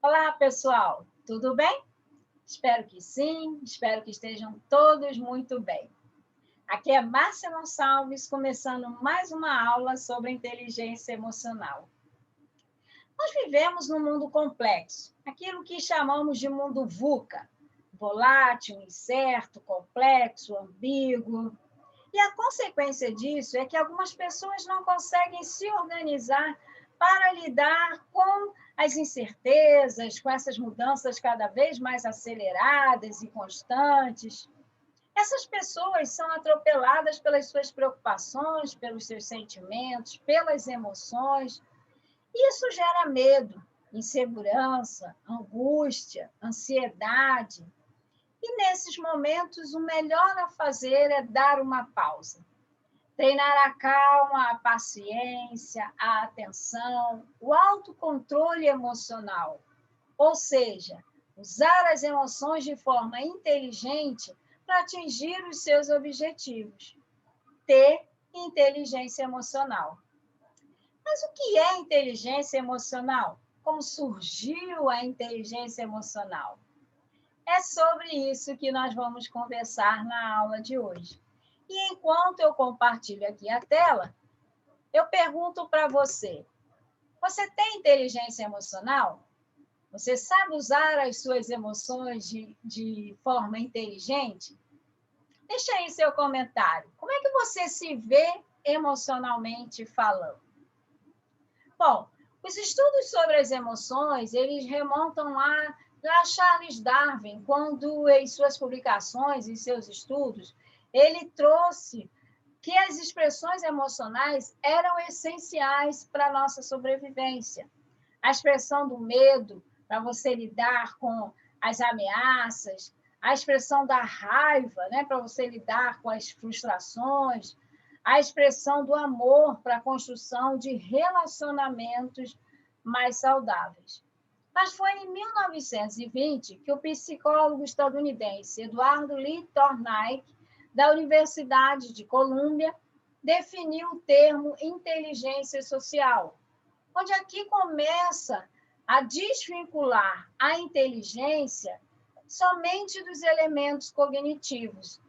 Olá, pessoal, tudo bem? Espero que sim, espero que estejam todos muito bem. Aqui é Márcia Gonçalves, começando mais uma aula sobre inteligência emocional. Nós vivemos num mundo complexo, aquilo que chamamos de mundo VUCA, volátil, incerto, complexo, ambíguo. E a consequência disso é que algumas pessoas não conseguem se organizar para lidar com as incertezas, com essas mudanças cada vez mais aceleradas e constantes. Essas pessoas são atropeladas pelas suas preocupações, pelos seus sentimentos, pelas emoções. E isso gera medo, insegurança, angústia, ansiedade. E nesses momentos, o melhor a fazer é dar uma pausa. Treinar a calma, a paciência, a atenção, o autocontrole emocional. Ou seja, usar as emoções de forma inteligente para atingir os seus objetivos. Ter inteligência emocional. Mas o que é inteligência emocional? Como surgiu a inteligência emocional? É sobre isso que nós vamos conversar na aula de hoje. E enquanto eu compartilho aqui a tela, eu pergunto para você: você tem inteligência emocional? Você sabe usar as suas emoções de forma inteligente? Deixa aí seu comentário. Como é que você se vê emocionalmente falando? Bom, os estudos sobre as emoções, eles remontam a Charles Darwin, quando em suas publicações, em seus estudos, ele trouxe que as expressões emocionais eram essenciais para a nossa sobrevivência. A expressão do medo, para você lidar com as ameaças, a expressão da raiva, né, para você lidar com as frustrações, a expressão do amor para a construção de relacionamentos mais saudáveis. Mas foi em 1920 que o psicólogo estadunidense Eduardo Lee Thorndike, da Universidade de Colômbia, definiu o termo inteligência social, onde aqui começa a desvincular a inteligência somente dos elementos cognitivos.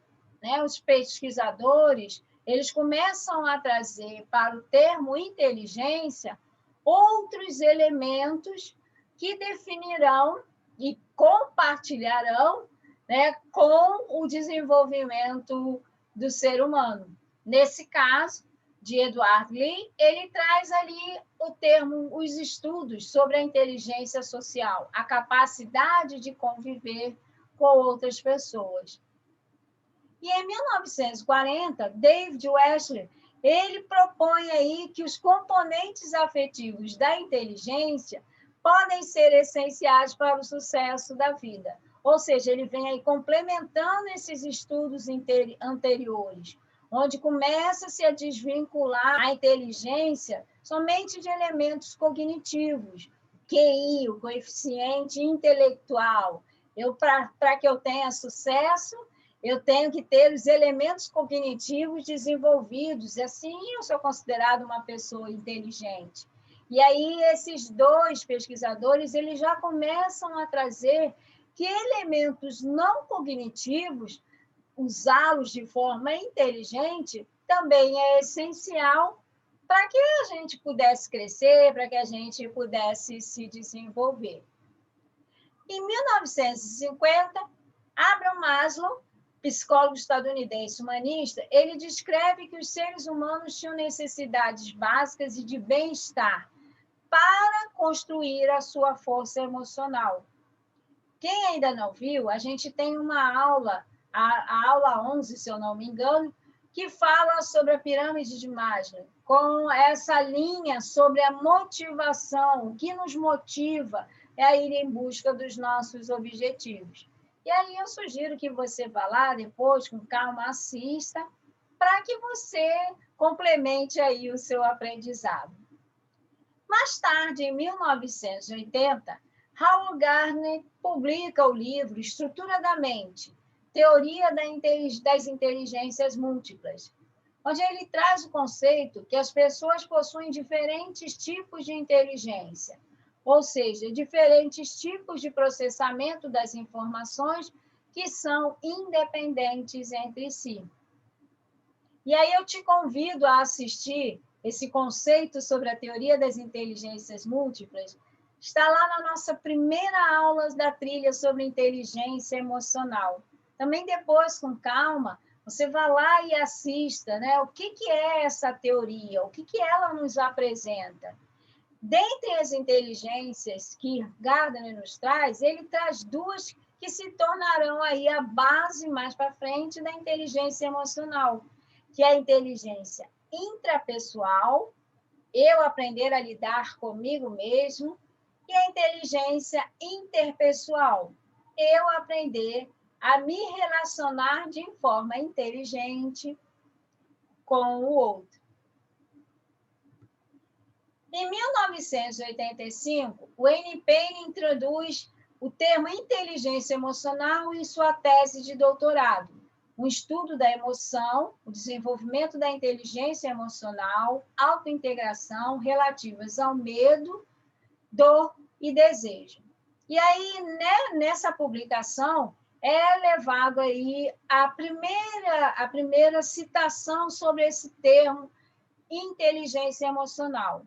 Né? Os pesquisadores, eles começam a trazer para o termo inteligência outros elementos que definirão e compartilharão, né, com o desenvolvimento do ser humano. Nesse caso, de Edward Lee, ele traz ali o termo, os estudos sobre a inteligência social, a capacidade de conviver com outras pessoas. E em 1940, David Wechsler, ele propõe aí que os componentes afetivos da inteligência podem ser essenciais para o sucesso da vida. Ou seja, ele vem aí complementando esses estudos anteriores, onde começa-se a desvincular a inteligência somente de elementos cognitivos, QI, o coeficiente intelectual. Para que eu tenha sucesso, eu tenho que ter os elementos cognitivos desenvolvidos, e assim eu sou considerada uma pessoa inteligente. E aí esses dois pesquisadores, eles já começam a trazer que elementos não cognitivos, usá-los de forma inteligente, também é essencial para que a gente pudesse crescer, para que a gente pudesse se desenvolver. Em 1950, Abraham Maslow, psicólogo estadunidense humanista, ele descreve que os seres humanos tinham necessidades básicas e de bem-estar para construir a sua força emocional. Quem ainda não viu, a gente tem uma aula, a aula 11, se eu não me engano, que fala sobre a pirâmide de Maslow, com essa linha sobre a motivação, o que nos motiva é a ir em busca dos nossos objetivos. E aí eu sugiro que você vá lá depois, com calma, assista, para que você complemente aí o seu aprendizado. Mais tarde, em 1980, Howard Gardner publica o livro Estrutura da Mente, Teoria das Inteligências Múltiplas, onde ele traz o conceito que as pessoas possuem diferentes tipos de inteligência, ou seja, diferentes tipos de processamento das informações que são independentes entre si. E aí eu te convido a assistir esse conceito sobre a teoria das inteligências múltiplas. Está lá na nossa primeira aula da trilha sobre inteligência emocional. Também depois, com calma, você vai lá e assista, né? O que é essa teoria? O que ela nos apresenta? Dentre as inteligências que Gardner nos traz, ele traz duas que se tornarão aí a base mais para frente da inteligência emocional, que é a inteligência intrapessoal, eu aprender a lidar comigo mesmo, e a inteligência interpessoal, eu aprender a me relacionar de forma inteligente com o outro. Em 1985, o Wayne Payne introduz o termo inteligência emocional em sua tese de doutorado, um estudo da emoção, o desenvolvimento da inteligência emocional, autointegração relativas ao medo, dor e desejo. E aí, né, nessa publicação, é levado aí a primeira citação sobre esse termo inteligência emocional.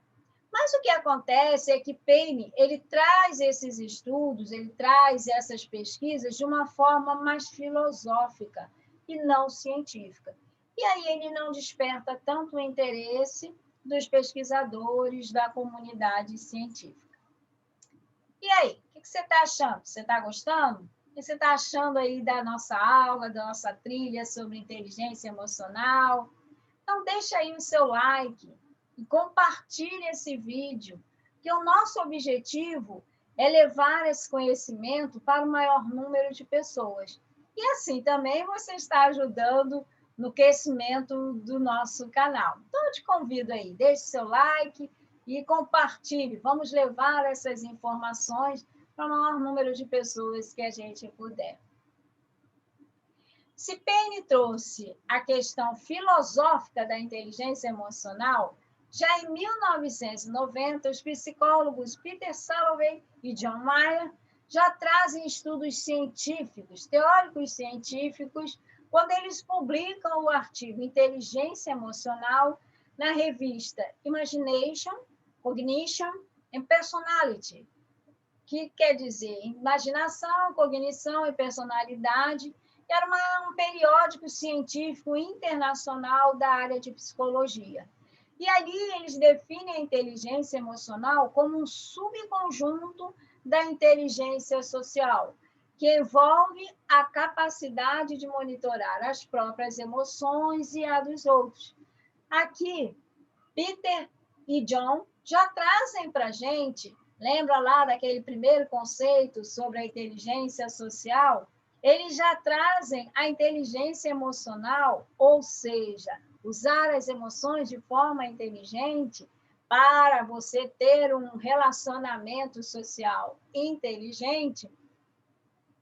Mas o que acontece é que Payne, ele traz esses estudos, ele traz essas pesquisas de uma forma mais filosófica e não científica. E aí ele não desperta tanto o interesse dos pesquisadores da comunidade científica. E aí, o que você está achando? Você está gostando? O que você está achando aí da nossa aula, da nossa trilha sobre inteligência emocional? Então, deixa aí o seu like e compartilhe esse vídeo, que o nosso objetivo é levar esse conhecimento para o maior número de pessoas. E assim também você está ajudando no crescimento do nosso canal. Então, eu te convido aí, deixe seu like e compartilhe. Vamos levar essas informações para o maior número de pessoas que a gente puder. Se Payne trouxe a questão filosófica da inteligência emocional, já em 1990, os psicólogos Peter Salovey e John Mayer já trazem estudos científicos, teóricos científicos, quando eles publicam o artigo Inteligência Emocional na revista Imagination, Cognition and Personality, que quer dizer imaginação, cognição e personalidade. Era um periódico científico internacional da área de psicologia. E ali eles definem a inteligência emocional como um subconjunto da inteligência social, que envolve a capacidade de monitorar as próprias emoções e a dos outros. Aqui, Peter e John já trazem para a gente, lembra lá daquele primeiro conceito sobre a inteligência social? Eles já trazem a inteligência emocional, ou seja, usar as emoções de forma inteligente para você ter um relacionamento social inteligente,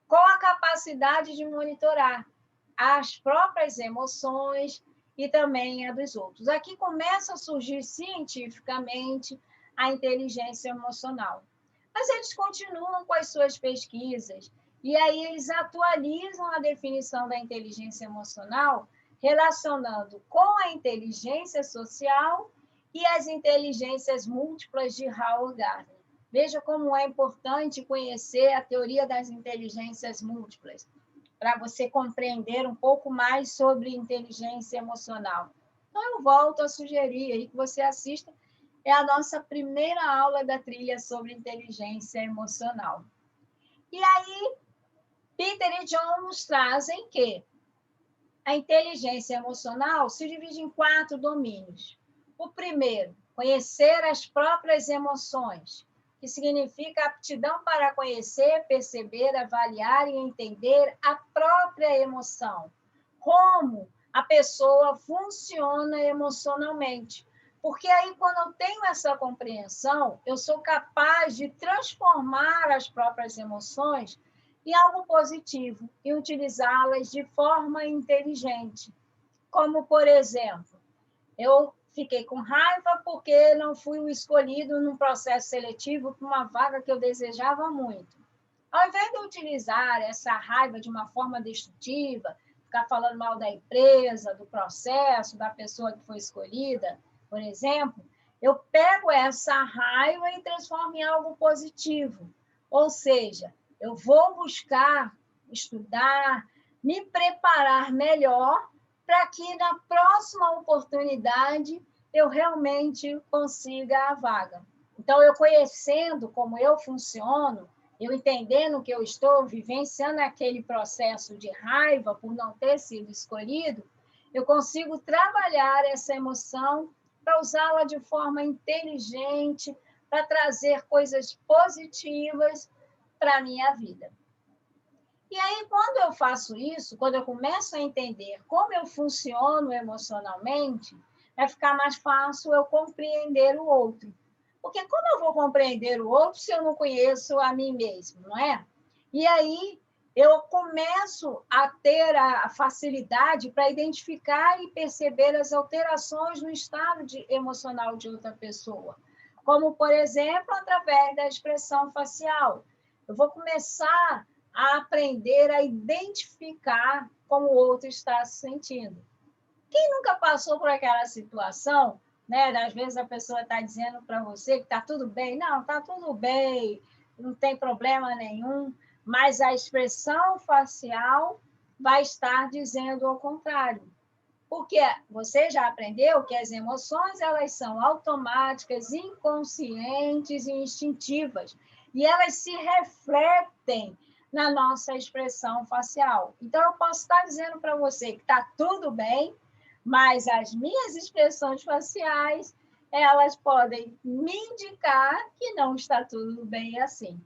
com a capacidade de monitorar as próprias emoções e também a dos outros. Aqui começa a surgir cientificamente a inteligência emocional. Mas eles continuam com as suas pesquisas e aí eles atualizam a definição da inteligência emocional, relacionando com a inteligência social e as inteligências múltiplas de Howard Gardner. Veja como é importante conhecer a teoria das inteligências múltiplas, para você compreender um pouco mais sobre inteligência emocional. Então, eu volto a sugerir aí que você assista, é a nossa primeira aula da trilha sobre inteligência emocional. E aí, Peter e John nos trazem que a inteligência emocional se divide em 4 domínios. O primeiro, conhecer as próprias emoções, que significa aptidão para conhecer, perceber, avaliar e entender a própria emoção. Como a pessoa funciona emocionalmente. Porque aí, quando eu tenho essa compreensão, eu sou capaz de transformar as próprias emoções em algo positivo e utilizá-las de forma inteligente. Como, por exemplo, eu fiquei com raiva porque não fui o escolhido num processo seletivo para uma vaga que eu desejava muito. Ao invés de utilizar essa raiva de uma forma destrutiva, ficar falando mal da empresa, do processo, da pessoa que foi escolhida, por exemplo, eu pego essa raiva e transformo em algo positivo. Ou seja, eu vou buscar estudar, me preparar melhor para que na próxima oportunidade eu realmente consiga a vaga. Então, eu conhecendo como eu funciono, eu entendendo que eu estou vivenciando aquele processo de raiva por não ter sido escolhido, eu consigo trabalhar essa emoção para usá-la de forma inteligente, para trazer coisas positivas para a minha vida. E aí, quando eu faço isso, quando eu começo a entender como eu funciono emocionalmente, vai ficar mais fácil eu compreender o outro. Porque como eu vou compreender o outro se eu não conheço a mim mesmo, não é? E aí eu começo a ter a facilidade para identificar e perceber as alterações no estado emocional de outra pessoa. Como, por exemplo, através da expressão facial. Eu vou começar a aprender a identificar como o outro está se sentindo. Quem nunca passou por aquela situação, né? Às vezes a pessoa está dizendo para você que está tudo bem. Não, está tudo bem, não tem problema nenhum, mas a expressão facial vai estar dizendo ao contrário. Porque você já aprendeu que as emoções elas são automáticas, inconscientes e instintivas, e elas se refletem na nossa expressão facial. Então, eu posso estar dizendo para você que está tudo bem, mas as minhas expressões faciais, elas podem me indicar que não está tudo bem assim.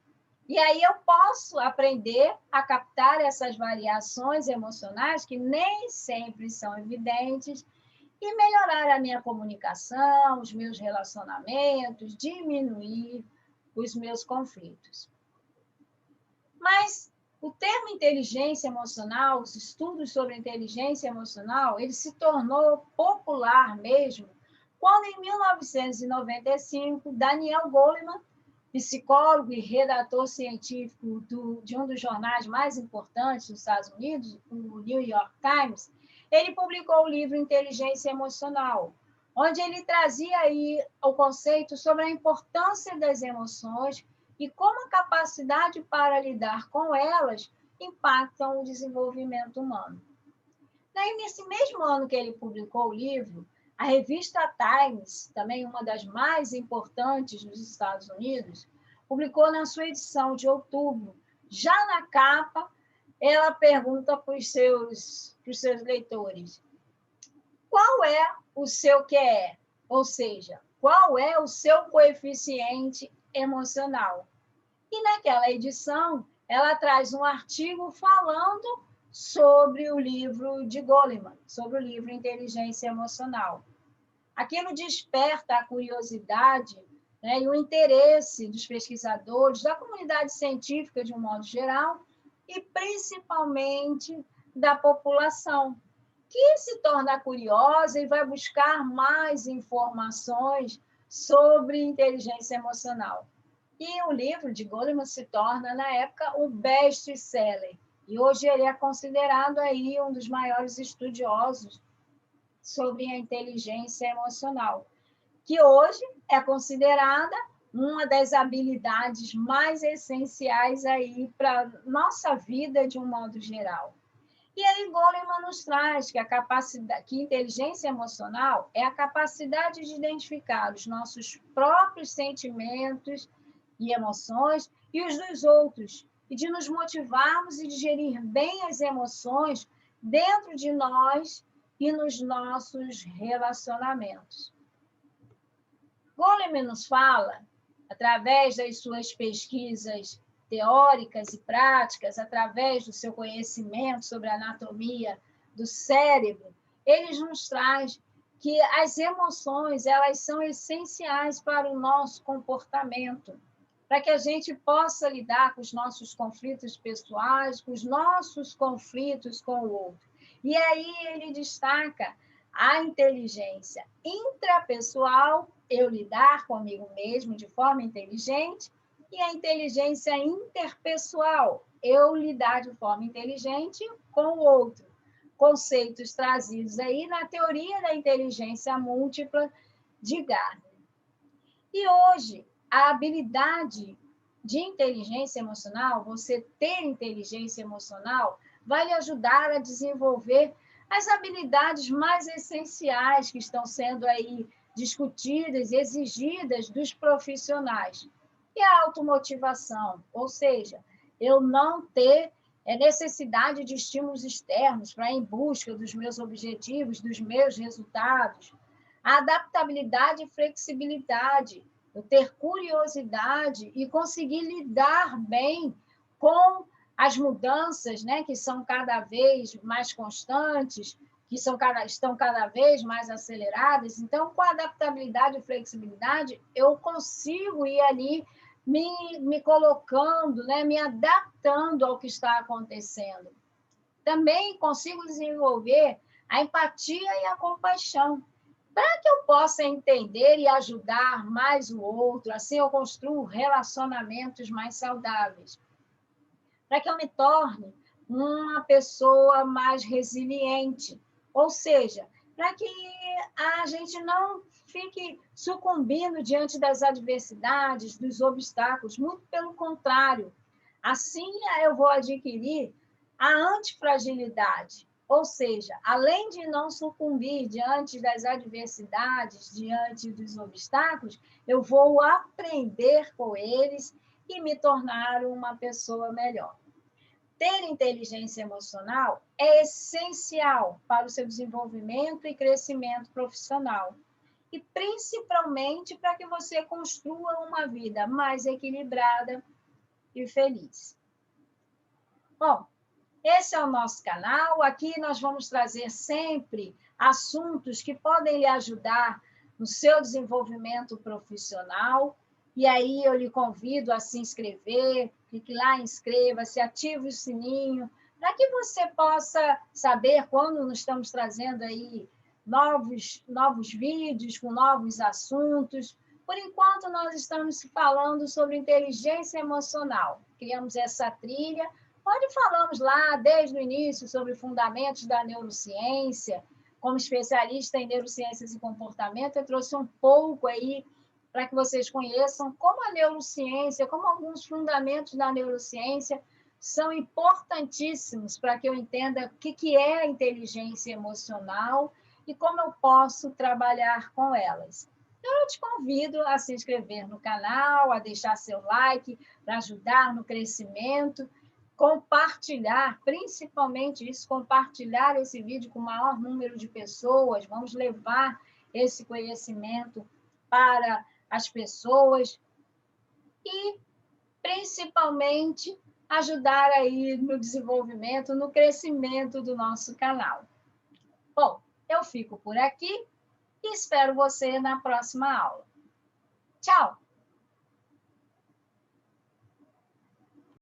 E aí eu posso aprender a captar essas variações emocionais que nem sempre são evidentes e melhorar a minha comunicação, os meus relacionamentos, diminuir os meus conflitos. Mas o termo inteligência emocional, os estudos sobre inteligência emocional, ele se tornou popular mesmo quando, em 1995, Daniel Goleman, psicólogo e redator científico de um dos jornais mais importantes dos Estados Unidos, o New York Times, ele publicou o livro Inteligência Emocional, onde ele trazia aí o conceito sobre a importância das emoções e como a capacidade para lidar com elas impactam o desenvolvimento humano. Daí, nesse mesmo ano que ele publicou o livro, a revista Times, também uma das mais importantes nos Estados Unidos, publicou na sua edição de outubro, já na capa, ela pergunta para os seus leitores: qual é o seu QE? Ou seja, qual é o seu coeficiente emocional? E naquela edição, ela traz um artigo falando sobre o livro de Goleman, sobre o livro Inteligência Emocional. Aquilo desperta a curiosidade, né, e o interesse dos pesquisadores, da comunidade científica de um modo geral, e principalmente da população, que se torna curiosa e vai buscar mais informações sobre inteligência emocional. E o livro de Goleman se torna, na época, o best-seller. E hoje ele é considerado aí um dos maiores estudiosos sobre a inteligência emocional, que hoje é considerada uma das habilidades mais essenciais aí para a nossa vida de um modo geral. E aí Goleman nos traz que que inteligência emocional é a capacidade de identificar os nossos próprios sentimentos e emoções e os dos outros, e de nos motivarmos e digerir bem as emoções dentro de nós e nos nossos relacionamentos. Goleman nos fala, através das suas pesquisas teóricas e práticas, através do seu conhecimento sobre a anatomia do cérebro, ele nos traz que as emoções elas são essenciais para o nosso comportamento, para que a gente possa lidar com os nossos conflitos pessoais, com os nossos conflitos com o outro. E aí ele destaca A inteligência intrapessoal, eu lidar comigo mesmo de forma inteligente, e a inteligência interpessoal, eu lidar de forma inteligente com o outro. Conceitos trazidos aí na teoria da inteligência múltipla de Gardner. E hoje, a habilidade de inteligência emocional, você ter inteligência emocional, vai lhe ajudar a desenvolver as habilidades mais essenciais que estão sendo aí discutidas e exigidas dos profissionais. E a automotivação, ou seja, eu não ter necessidade de estímulos externos para ir em busca dos meus objetivos, dos meus resultados. A adaptabilidade e flexibilidade, eu ter curiosidade e conseguir lidar bem com as mudanças, né, que são cada vez mais constantes, que estão cada vez mais aceleradas. Então, com a adaptabilidade e flexibilidade, eu consigo ir ali me colocando, né, me adaptando ao que está acontecendo. Também consigo desenvolver a empatia e a compaixão, para que eu possa entender e ajudar mais o outro, assim eu construo relacionamentos mais saudáveis. Para que eu me torne uma pessoa mais resiliente, ou seja, para que a gente não fique sucumbindo diante das adversidades, dos obstáculos, muito pelo contrário. Assim eu vou adquirir a antifragilidade, ou seja, além de não sucumbir diante das adversidades, diante dos obstáculos, eu vou aprender com eles e me tornar uma pessoa melhor. Ter inteligência emocional é essencial para o seu desenvolvimento e crescimento profissional, e principalmente para que você construa uma vida mais equilibrada e feliz. Bom, esse é o nosso canal. Aqui nós vamos trazer sempre assuntos que podem lhe ajudar no seu desenvolvimento profissional. E aí eu lhe convido a se inscrever, clique lá, inscreva-se, ative o sininho, para que você possa saber quando nós estamos trazendo aí novos vídeos com novos assuntos. Por enquanto, nós estamos falando sobre inteligência emocional. Criamos essa trilha, onde falamos lá, desde o início, sobre fundamentos da neurociência. Como especialista em neurociências e comportamento, eu trouxe um pouco aí para que vocês conheçam como a neurociência, como alguns fundamentos da neurociência são importantíssimos para que eu entenda o que é a inteligência emocional e como eu posso trabalhar com elas. Então, eu te convido a se inscrever no canal, a deixar seu like para ajudar no crescimento, compartilhar, principalmente isso, compartilhar esse vídeo com o maior número de pessoas. Vamos levar esse conhecimento para as pessoas e, principalmente, ajudar aí no desenvolvimento, no crescimento do nosso canal. Bom, eu fico por aqui e espero você na próxima aula. Tchau!